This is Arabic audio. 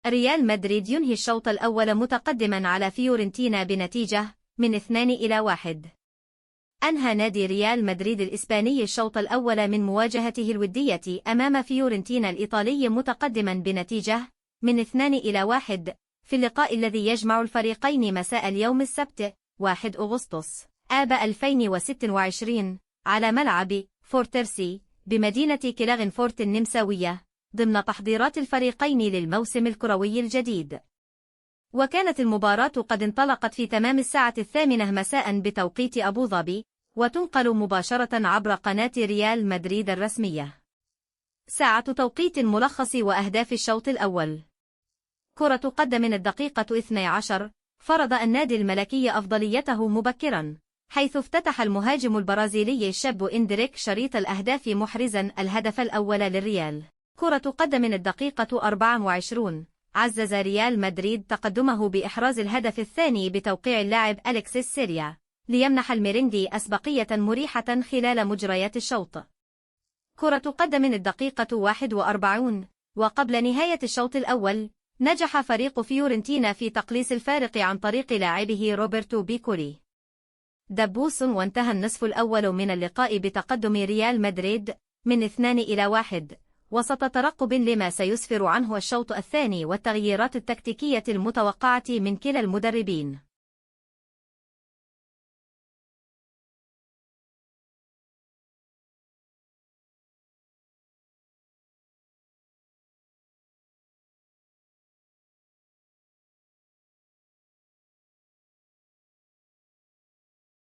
ريال مدريد ينهي الشوط الأول متقدما على فيورنتينا بنتيجة من 2-1. أنهى نادي ريال مدريد الإسباني الشوط الأول من مواجهته الودية أمام فيورنتينا الإيطالي متقدما بنتيجة من 2-1 في اللقاء الذي يجمع الفريقين مساء اليوم السبت 1 أغسطس آب 2026 على ملعب فورترسي بمدينة كلاغنفورت النمساوية ضمن تحضيرات الفريقين للموسم الكروي الجديد. وكانت المباراة قد انطلقت في تمام الساعة 8 مساء بتوقيت أبو ظبي، وتنقل مباشرة عبر قناة ريال مدريد الرسمية. ساعة توقيت ملخص وأهداف الشوط الأول. كرة قدم من الدقيقة 12 فرض النادي الملكي أفضليته مبكرا، حيث افتتح المهاجم البرازيلي الشاب إندريك شريط الأهداف محرزا الهدف الأول للريال. كرة قدم من الدقيقة 24 عزز ريال مدريد تقدمه بإحراز الهدف الثاني بتوقيع اللاعب أليكسيس سيريا، ليمنح الميريندي أسبقية مريحة خلال مجريات الشوط. كرة قدم من الدقيقة 41 وقبل نهاية الشوط الأول نجح فريق فيورنتينا في تقليص الفارق عن طريق لاعبه روبرتو بيكولي دبوس، وانتهى النصف الأول من اللقاء بتقدم ريال مدريد من 2-1 وسط ترقب لما سيسفر عنه الشوط الثاني والتغييرات التكتيكية المتوقعة من كلا المدربين.